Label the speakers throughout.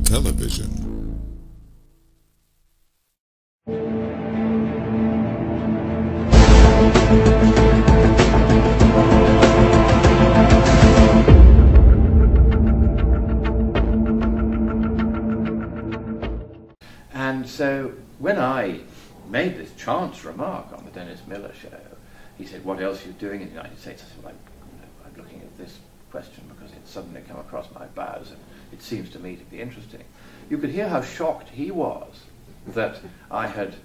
Speaker 1: television.
Speaker 2: And so when I made this chance remark on the Dennis Miller show, he said, "What else are you doing in the United States?" I said, "Well, I'm looking at this question because it's suddenly come across my bows and it seems to me to be interesting." You could hear how shocked he was that I had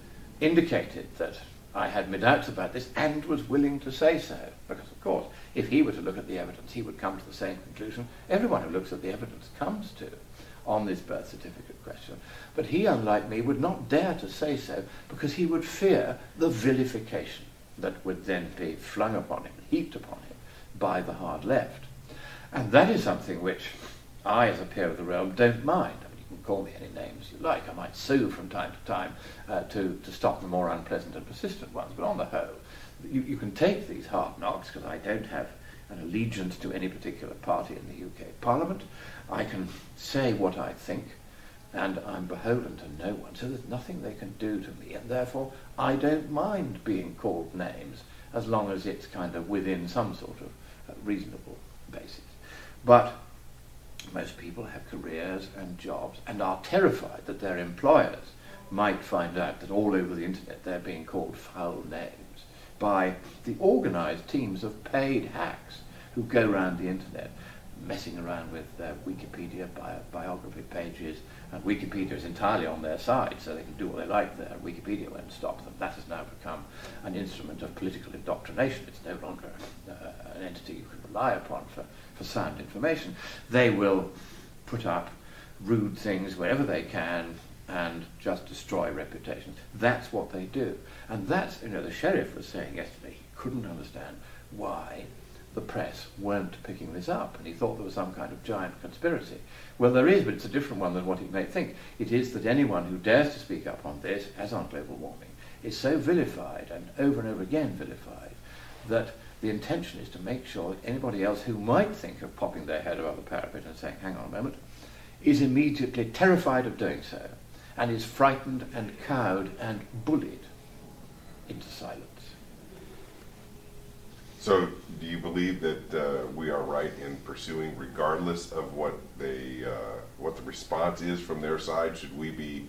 Speaker 2: indicated that I had my doubts about this and was willing to say so. Because, of course, if he were to look at the evidence, he would come to the same conclusion everyone who looks at the evidence comes to on this birth certificate question. But he, unlike me, would not dare to say so because he would fear the vilification that would then be flung upon him, heaped upon him by the hard left. And that is something which I, as a peer of the realm, don't mind. I mean, you can call me any names you like. I might sue from time to time to stop the more unpleasant and persistent ones. But on the whole, you can take these hard knocks, because I don't have an allegiance to any particular party in the UK Parliament. I can say what I think, and I'm beholden to no one, so there's nothing they can do to me, and therefore I don't mind being called names as long as it's kind of within some sort of reasonable basis. But most people have careers and jobs and are terrified that their employers might find out that all over the internet they're being called foul names by the organised teams of paid hacks who go around the internet messing around with their Wikipedia biography pages, and Wikipedia is entirely on their side, so they can do what they like there. Wikipedia won't stop them. That has now become an instrument of political indoctrination. It's no longer an entity you can rely upon for sound information. They will put up rude things wherever they can and just destroy reputations. That's what they do. And that's, the sheriff was saying yesterday he couldn't understand why the press weren't picking this up, and he thought there was some kind of giant conspiracy. Well, there is, but it's a different one than what he may think. It is that anyone who dares to speak up on this, as on global warming, is so vilified, and over again vilified, that the intention is to make sure that anybody else who might think of popping their head above the parapet and saying, "Hang on a moment," is immediately terrified of doing so, and is frightened and cowed and bullied into silence.
Speaker 3: So, do you believe that we are right in pursuing, regardless of what the response is from their side? Should we be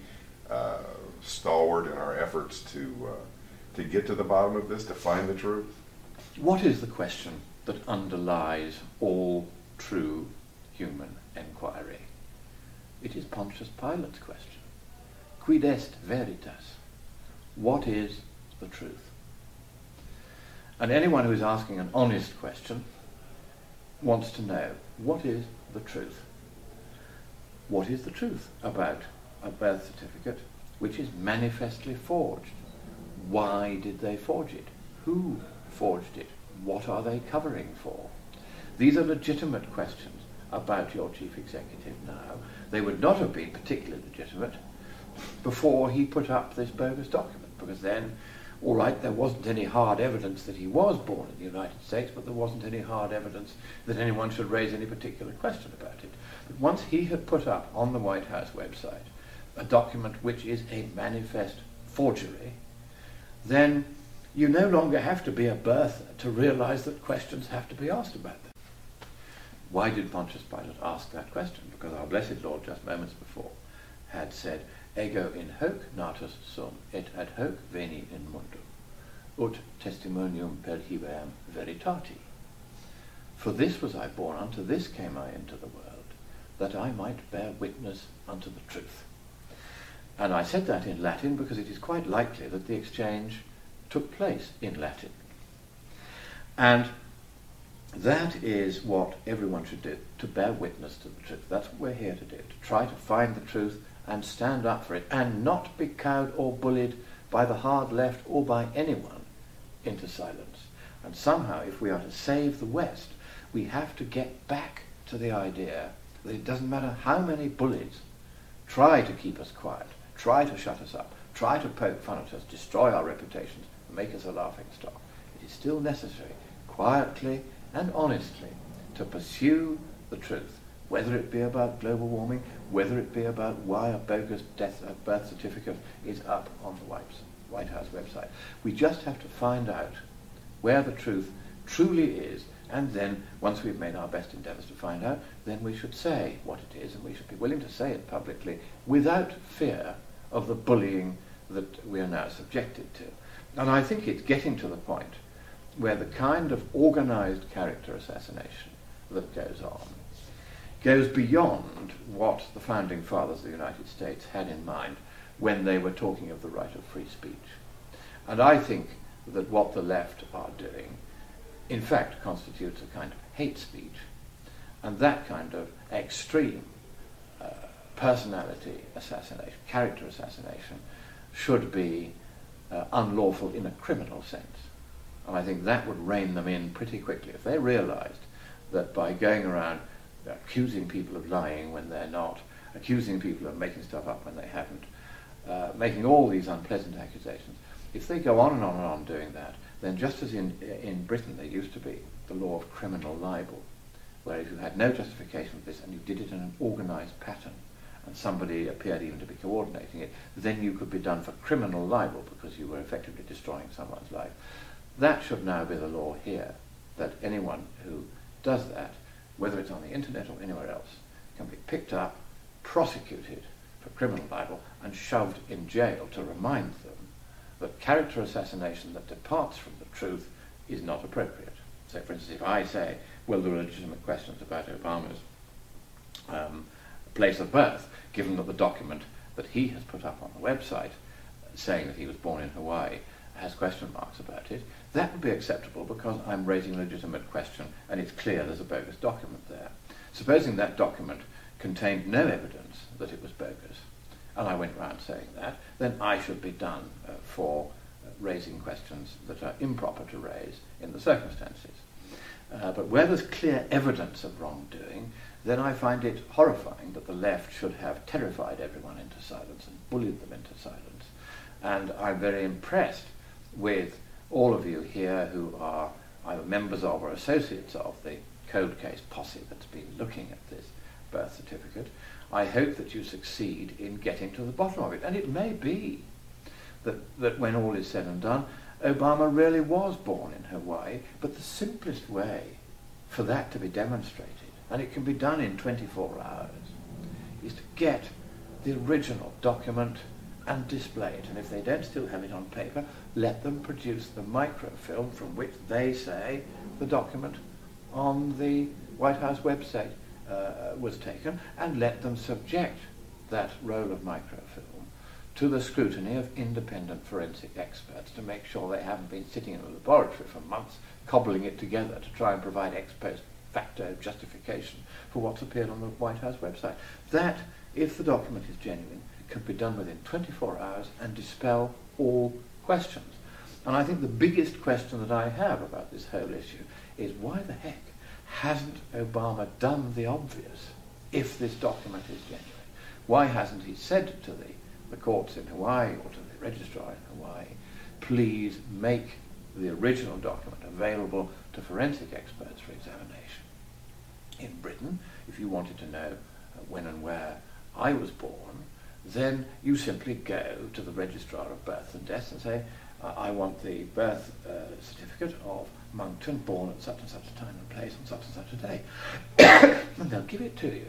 Speaker 3: stalwart in our efforts to get to the bottom of this, to find the truth?
Speaker 2: What is the question that underlies all true human enquiry? It is Pontius Pilate's question. Quid est veritas? What is the truth? And anyone who is asking an honest question wants to know, what is the truth? What is the truth about a birth certificate which is manifestly forged? Why did they forge it? Who forged it? What are they covering for? These are legitimate questions about your chief executive now. They would not have been particularly legitimate before he put up this bogus document, because then, all right, there wasn't any hard evidence that he was born in the United States, but there wasn't any hard evidence that anyone should raise any particular question about it. But once he had put up on the White House website a document which is a manifest forgery, then you no longer have to be a birther to realize that questions have to be asked about them. Why did Pontius Pilate ask that question? Because our blessed Lord, just moments before, had said, "Ego in hoc natus sum, et ad hoc veni in mundum, ut testimonium perhibeam veritati. For this was I born, unto this came I into the world, that I might bear witness unto the truth." And I said that in Latin because it is quite likely that the exchange took place in Latin. And that is what everyone should do, to bear witness to the truth. That's what we're here to do, to try to find the truth and stand up for it, and not be cowed or bullied by the hard left or by anyone into silence. And somehow, if we are to save the West, we have to get back to the idea that it doesn't matter how many bullies try to keep us quiet, try to shut us up, try to poke fun at us, destroy our reputations, make us a laughing stock. It is still necessary, quietly and honestly, to pursue the truth, whether it be about global warming, whether it be about why a bogus birth certificate is up on the White House website. We just have to find out where the truth truly is, and then, once we've made our best endeavours to find out, then we should say what it is, and we should be willing to say it publicly without fear of the bullying that we are now subjected to. And I think it's getting to the point where the kind of organised character assassination that goes on goes beyond what the founding fathers of the United States had in mind when they were talking of the right of free speech. And I think that what the left are doing, in fact, constitutes a kind of hate speech, and that kind of extreme personality assassination, character assassination, should be unlawful in a criminal sense. And I think that would rein them in pretty quickly. If they realised that by going around accusing people of lying when they're not, accusing people of making stuff up when they haven't, making all these unpleasant accusations, if they go on and on and on doing that, then just as in Britain there used to be the law of criminal libel, where if you had no justification for this and you did it in an organised pattern, and somebody appeared even to be coordinating it, then you could be done for criminal libel because you were effectively destroying someone's life. That should now be the law here, that anyone who does that, whether it's on the internet or anywhere else, can be picked up, prosecuted for criminal libel, and shoved in jail to remind them that character assassination that departs from the truth is not appropriate. So, for instance, if I say, well, there are legitimate questions about Obama's place of birth, given that the document that he has put up on the website saying that he was born in Hawaii has question marks about it, that would be acceptable because I'm raising a legitimate question and it's clear there's a bogus document there. Supposing that document contained no evidence that it was bogus, and I went round saying that, then I should be done for raising questions that are improper to raise in the circumstances. But where there's clear evidence of wrongdoing, then I find it horrifying that the left should have terrified everyone into silence and bullied them into silence. And I'm very impressed with all of you here who are either members of or associates of the cold case posse that's been looking at this birth certificate. I hope that you succeed in getting to the bottom of it. And it may be that when all is said and done, Obama really was born in Hawaii, but the simplest way for that to be demonstrated, and it can be done in 24 hours, is to get the original document and display it. And if they don't still have it on paper, let them produce the microfilm from which they say the document on the White House website was taken, and let them subject that roll of microfilm to the scrutiny of independent forensic experts to make sure they haven't been sitting in a laboratory for months cobbling it together to try and provide ex post facto justification for what's appeared on the White House website. That, if the document is genuine, can be done within 24 hours and dispel all questions. And I think the biggest question that I have about this whole issue is why the heck hasn't Obama done the obvious if this document is genuine? Why hasn't he said to the courts in Hawaii or to the registrar in Hawaii, please make the original document available to forensic experts for examination? In Britain, if you wanted to know when and where I was born, then you simply go to the registrar of births and deaths and say, I want the birth certificate of Monckton, born at such and such a time and place on such and such a day. And they'll give it to you.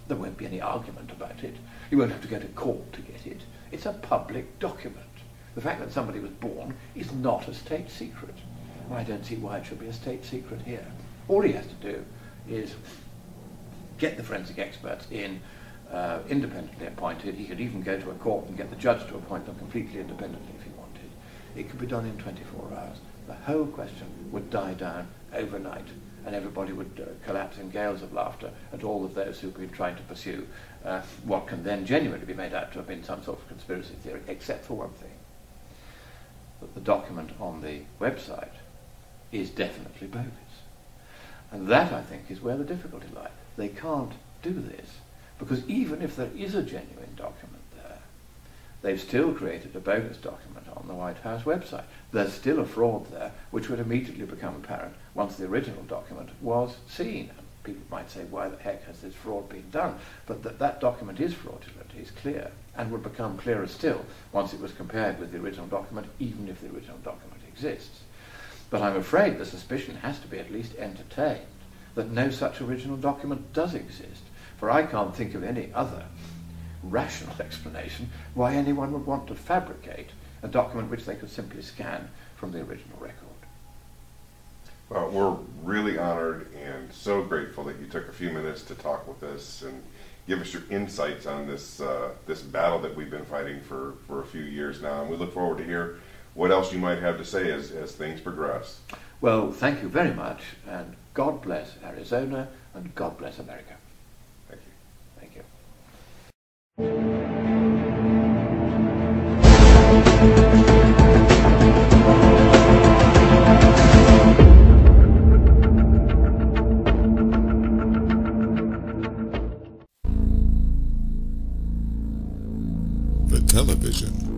Speaker 2: There won't be any argument about it. You won't have to go to court to get it. It's a public document. The fact that somebody was born is not a state secret. And I don't see why it should be a state secret here. All he has to do is get the forensic experts in, independently appointed. He could even go to a court and get the judge to appoint them completely independently if he wanted. It could be done in 24 hours. The whole question would die down overnight, and everybody would collapse in gales of laughter at all of those who've been trying to pursue what can then genuinely be made out to have been some sort of conspiracy theory, except for one thing, that the document on the website is definitely bogus. And that, I think, is where the difficulty lies. They can't do this, because even if there is a genuine document there, they've still created a bogus document on the White House website. There's still a fraud there, which would immediately become apparent once the original document was seen. people might say, why the heck has this fraud been done? But that document is fraudulent, is clear, and would become clearer still once it was compared with the original document, even if the original document exists. But I'm afraid the suspicion has to be at least entertained that no such original document does exist, for I can't think of any other rational explanation why anyone would want to fabricate a document which they could simply scan from the original record.
Speaker 3: Well, we're really honored and so grateful that you took a few minutes to talk with us and give us your insights on this this battle that we've been fighting for a few years now. And we look forward to hear what else you might have to say as things progress.
Speaker 2: Well, thank you very much, and God bless Arizona, and God bless America.
Speaker 3: Thank you.
Speaker 2: Thank you.
Speaker 1: The television